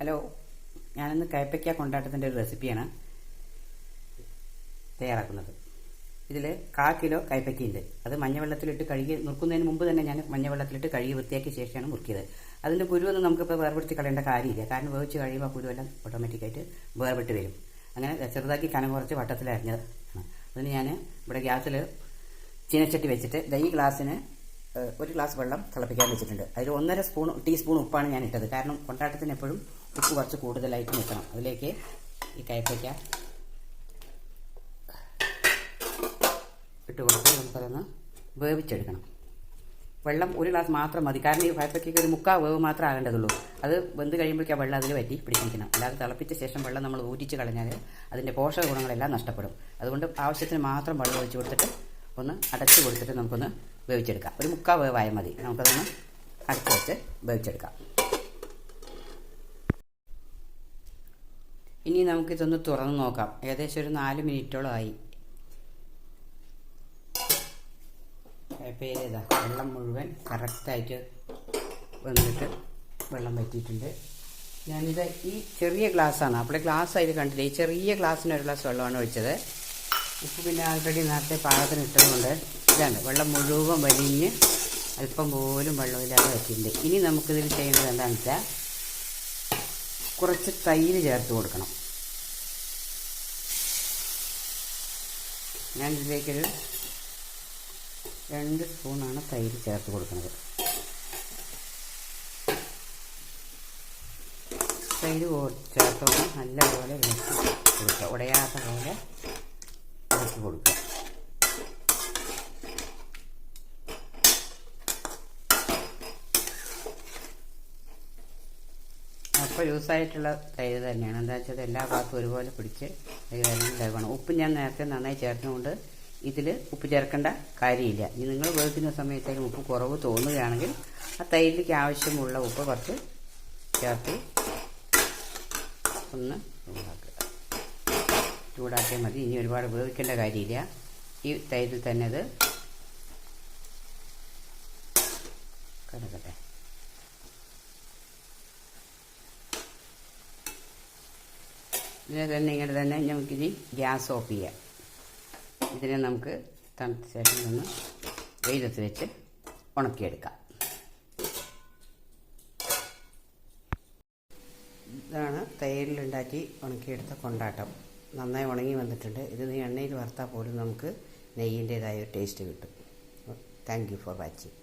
Hello, ഞാനിന്ന് കയ്പ്പയ്ക്ക കൊണ്ടാട്ടത്തിൻ്റെ ഒരു റെസിപ്പിയാണ് തയ്യാറാക്കുന്നത്. ഇതിൽ 1/4 കിലോ കയ്പ്പയ്ക്കയുണ്ട്. അത് മഞ്ഞവെള്ളത്തിലിട്ട് കഴുകി നുറുക്കുന്നതിന് മുമ്പ് തന്നെ ഞാൻ മഞ്ഞവെള്ളത്തിലിട്ട് കഴുകി വൃത്തിയാക്കിയ ശേഷമാണ് മുറുക്കിയത്. അതിൻ്റെ കുരുവൊന്നും നമുക്കിപ്പോൾ വേർപെടുത്തി കളയേണ്ട കാര്യമില്ല. കാരണം വേവിച്ച് കഴിയുമ്പോൾ ആ കുരുവെല്ലാം ഓട്ടോമാറ്റിക്കായിട്ട് വേർപെട്ട് വരും. അങ്ങനെ ചെറുതാക്കി കനം കുറച്ച് വട്ടത്തിൽ അരിഞ്ഞതാണ്. അതിന് ഞാൻ ഇവിടെ ഗ്യാസിൽ ചീനച്ചട്ടി വെച്ചിട്ട് ഈ ഗ്ലാസ്സിന് 1 ഗ്ലാസ് വെള്ളം തിളപ്പിക്കാൻ വെച്ചിട്ടുണ്ട്. അതിൽ 1.5 ടീസ്പൂൺ ഉപ്പാണ് ഞാൻ ഇട്ടത്. കാരണം കൊണ്ടാട്ടത്തിന് എപ്പോഴും ഉപ്പ് കുറച്ച് കൂടുതലായിട്ട് നിൽക്കണം. അതിലേക്ക് ഈ കയ്പ്പയ്ക്ക ഇട്ട് കൊടുത്ത് നമുക്കതൊന്ന് വേവിച്ചെടുക്കണം. വെള്ളം 1 ഗ്ലാസ് മാത്രം മതി. കാരണം ഈ കയ്പ്പയ്ക്കൊക്കെ ഒരു 1/4 വേവ് മാത്രമേ ആകേണ്ടതുള്ളൂ. അത് വെന്ത് കഴിയുമ്പോഴേക്കും ആ വെള്ളം അതിൽ വറ്റി പിടിച്ചിരിക്കണം. അല്ലാതെ തിളപ്പിച്ച ശേഷം വെള്ളം നമ്മൾ ഊറ്റിച്ച് കളഞ്ഞാൽ അതിൻ്റെ പോഷക ഗുണങ്ങളെല്ലാം നഷ്ടപ്പെടും. അതുകൊണ്ട് ആവശ്യത്തിന് മാത്രം വെള്ളം ഒഴിച്ച് കൊടുത്തിട്ട് ഒന്ന് അടച്ച് കൊടുത്തിട്ട് നമുക്കൊന്ന് വേവിച്ചെടുക്കാം. ഒരു 1/4 വേവായ മതി. നമുക്കതൊന്ന് അടച്ച് വെച്ച് വേവിച്ചെടുക്കാം. ഇനി നമുക്കിതൊന്ന് തുറന്ന് നോക്കാം. ഏകദേശം ഒരു 4 മിനിറ്റോളം ആയി. കയ്പ്പയിലേതാ വെള്ളം മുഴുവൻ കറക്റ്റായിട്ട് വന്നിട്ട് വെള്ളം വറ്റിയിട്ടുണ്ട്. ഞാനിത് ഈ ചെറിയ ഗ്ലാസ്സാണ്. അപ്പോൾ ഗ്ലാസ് അതിൽ കണ്ടില്ല. ഈ ചെറിയ ഗ്ലാസ്സിന് 1 ഗ്ലാസ് വെള്ളമാണ് ഒഴിച്ചത്. ഉപ്പ് പിന്നെ ആൾറെഡി നേരത്തെ പാകത്തിന് ഇട്ടതുകൊണ്ട് ഇതാണ് വെള്ളം മുഴുവൻ വലിഞ്ഞ് അല്പം പോലും വെള്ളമില്ലാതെ വറ്റിയിട്ടുണ്ട്. ഇനി നമുക്കിതിൽ ചെയ്യേണ്ടത് എന്താണെന്ന് വെച്ചാൽ കുറച്ച് തൈര് ചേർത്ത് കൊടുക്കണം. ഞാൻ ഇതിലേക്കൊരു 2 സ്പൂണാണ് തൈര് ചേർത്ത് കൊടുക്കുന്നത്. തൈര് ചേർത്തോണ്ട് നല്ലപോലെ ഇളക്കി കൊടുക്കുക. ഉടയാത്ത പോലെ ഇളക്കി കൊടുക്കുക. അപ്പോൾ യൂസായിട്ടുള്ള തൈര് തന്നെയാണ്. എന്താ വെച്ചാൽ എല്ലാ ഭാഗത്തും ഒരുപോലെ പിടിച്ച് വേണം. ഉപ്പ് ഞാൻ നേരത്തെ നന്നായി ചേർത്തുകൊണ്ട് ഇതിൽ ഉപ്പ് ചേർക്കേണ്ട കാര്യമില്ല. ഇനി നിങ്ങൾ വേവിക്കുന്ന സമയത്തേക്കും ഉപ്പ് കുറവ് തോന്നുകയാണെങ്കിൽ ആ തൈരിലേക്ക് ആവശ്യമുള്ള ഉപ്പ് കുറച്ച് ചേർത്ത് ഒന്ന് ചൂടാക്കിയാൽ മതി. ഇനി ഒരുപാട് വേവിക്കേണ്ട കാര്യമില്ല. ഈ തൈരിൽ തന്നെ അത് കിടക്കട്ടെ. ഇതിനെ തന്നെ ഇങ്ങനെ തന്നെ നമുക്കിനി ഗ്യാസ് ഓഫ് ചെയ്യാം. ഇതിനെ നമുക്ക് തണുത്ത ശേഷം ഒന്ന് വെയിലത്ത് വെച്ച് ഉണക്കിയെടുക്കാം. ഇതാണ് തൈരിലുണ്ടാക്കി ഉണക്കിയെടുത്ത കൊണ്ടാട്ടം. നന്നായി ഉണങ്ങി വന്നിട്ടുണ്ട്. ഇത് എണ്ണയിൽ വറുത്താൽ പോലും നമുക്ക് നെയ്യിൻ്റേതായ ഒരു ടേസ്റ്റ് കിട്ടും. Thank you for watching.